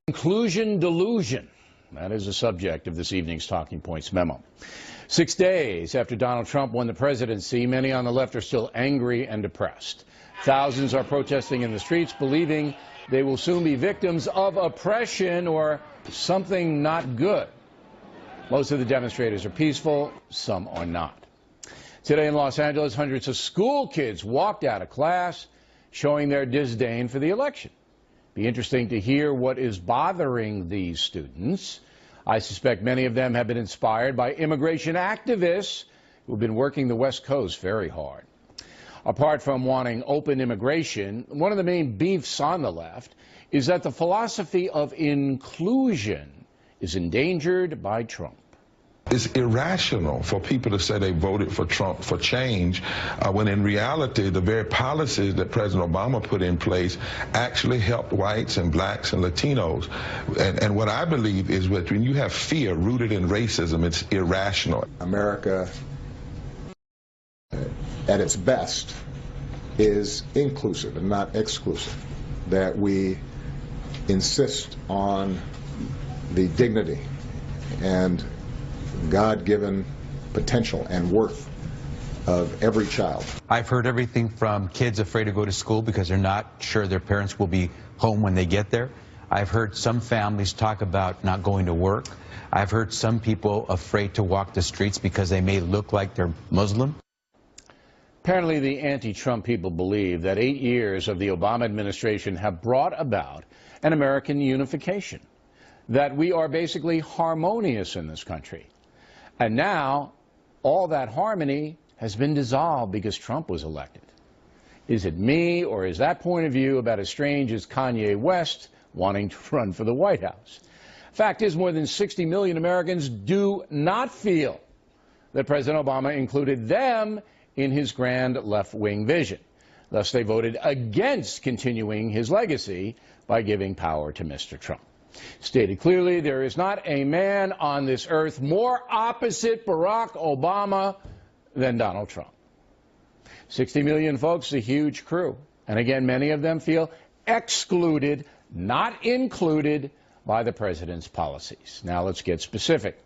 Inclusion delusion. That is the subject of this evening's Talking Points memo. 6 days after Donald Trump won the presidency, many on the left are still angry and depressed. Thousands are protesting in the streets, believing they will soon be victims of oppression or something not good. Most of the demonstrators are peaceful, some are not. Today in Los Angeles, hundreds of school kids walked out of class, showing their disdain for the election. Be interesting to hear what is bothering these students. I suspect many of them have been inspired by immigration activists who have been working the West Coast very hard. Apart from wanting open immigration, one of the main beefs on the left is that the philosophy of inclusion is endangered by Trump. It's irrational for people to say they voted for Trump for change when in reality the very policies that President Obama put in place actually helped whites and blacks and Latinos. And what I believe is that when you have fear rooted in racism, it's irrational. America, at its best, is inclusive and not exclusive. That we insist on the dignity and God-given potential and worth of every child. I've heard everything from kids afraid to go to school because they're not sure their parents will be home when they get there. I've heard some families talk about not going to work. I've heard some people afraid to walk the streets because they may look like they're Muslim. Apparently, the anti-Trump people believe that 8 years of the Obama administration have brought about an American unification, that we are basically harmonious in this country. And now, all that harmony has been dissolved because Trump was elected. Is it me, or is that point of view about as strange as Kanye West wanting to run for the White House? Fact is, more than 60 million Americans do not feel that President Obama included them in his grand left-wing vision. Thus, they voted against continuing his legacy by giving power to Mr. Trump. Stated clearly, there is not a man on this earth more opposite Barack Obama than Donald Trump. 60 million folks, a huge crew. And again, many of them feel excluded, not included by the president's policies. Now let's get specific.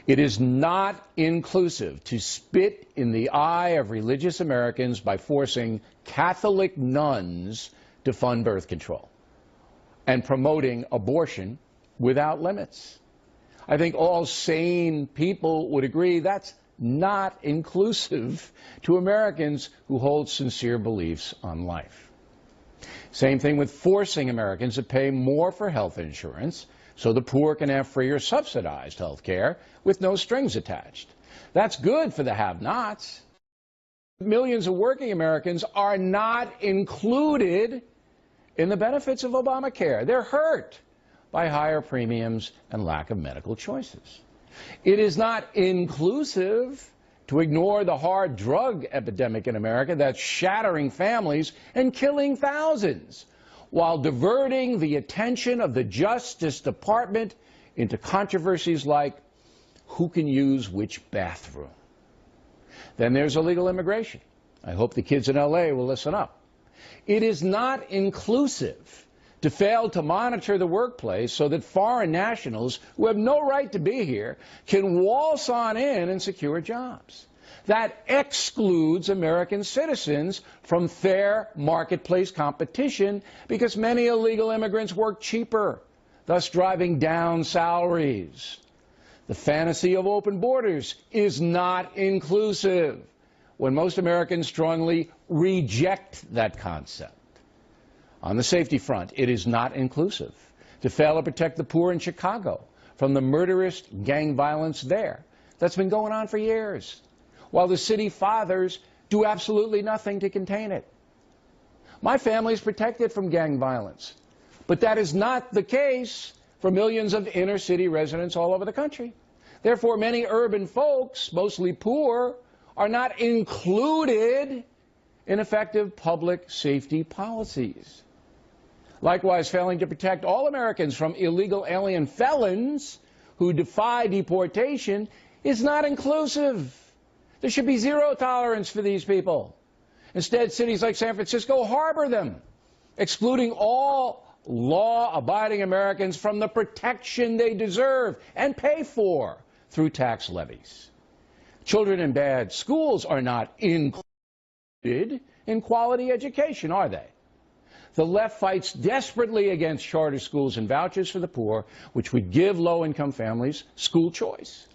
It is not inclusive to spit in the eye of religious Americans by forcing Catholic nuns to fund birth control and promoting abortion without limits. I think all sane people would agree that's not inclusive to Americans who hold sincere beliefs on life. Same thing with forcing Americans to pay more for health insurance so the poor can have free or subsidized health care with no strings attached. That's good for the have-nots. Millions of working Americans are not included in the benefits of Obamacare. They're hurt by higher premiums and lack of medical choices. It is not inclusive to ignore the hard drug epidemic in America that's shattering families and killing thousands, while diverting the attention of the Justice Department into controversies like who can use which bathroom. Then there's illegal immigration. I hope the kids in LA will listen up. It is not inclusive to fail to monitor the workplace so that foreign nationals who have no right to be here can waltz on in and secure jobs. That excludes American citizens from fair marketplace competition because many illegal immigrants work cheaper, thus driving down salaries. The fantasy of open borders is not inclusive when most Americans strongly reject that concept. On the safety front, it is not inclusive to fail to protect the poor in Chicago from the murderous gang violence there that's been going on for years, while the city fathers do absolutely nothing to contain it. My family is protected from gang violence, but that is not the case for millions of inner city residents all over the country. Therefore, many urban folks, mostly poor, are not included in effective public safety policies. Likewise, failing to protect all Americans from illegal alien felons who defy deportation is not inclusive. There should be zero tolerance for these people. Instead, cities like San Francisco harbor them, excluding all law-abiding Americans from the protection they deserve and pay for through tax levies. Children in bad schools are not included in quality education, are they? The left fights desperately against charter schools and vouchers for the poor, which would give low-income families school choice.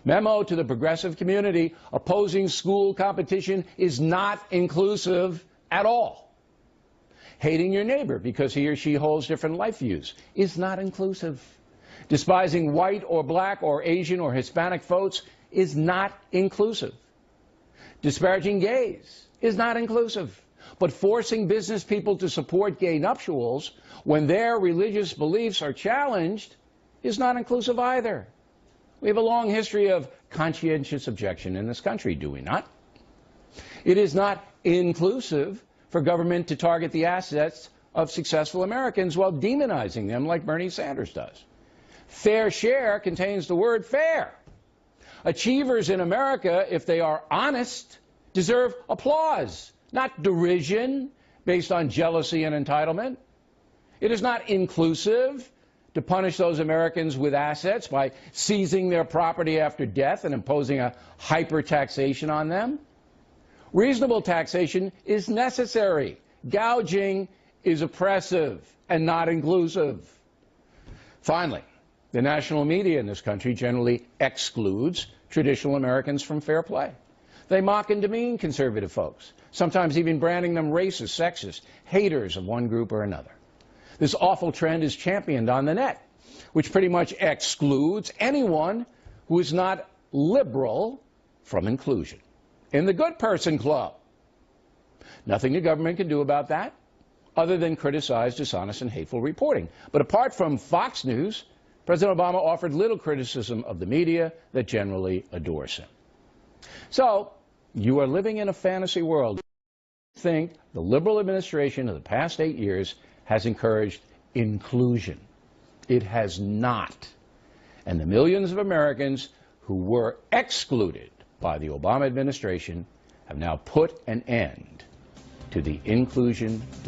Memo to the progressive community: opposing school competition is not inclusive at all. Hating your neighbor because he or she holds different life views is not inclusive. Despising white or black or Asian or Hispanic votes is not inclusive. Disparaging gays is not inclusive. But forcing business people to support gay nuptials when their religious beliefs are challenged is not inclusive either. We have a long history of conscientious objection in this country, do we not? It is not inclusive for government to target the assets of successful Americans while demonizing them like Bernie Sanders does. Fair share contains the word fair. Achievers in America, if they are honest, deserve applause, not derision based on jealousy and entitlement. It is not inclusive to punish those Americans with assets by seizing their property after death and imposing a hyper-taxation on them. Reasonable taxation is necessary. Gouging is oppressive and not inclusive. Finally, the national media in this country generally excludes traditional Americans from fair play. They mock and demean conservative folks, sometimes even branding them racist, sexist, haters of one group or another. This awful trend is championed on the net, which pretty much excludes anyone who is not liberal from inclusion in the good person club. Nothing the government can do about that other than criticize dishonest and hateful reporting. But apart from Fox News, President Obama offered little criticism of the media that generally adores him. So, you are living in a fantasy world. I think the liberal administration of the past 8 years has encouraged inclusion. It has not. And the millions of Americans who were excluded by the Obama administration have now put an end to the inclusion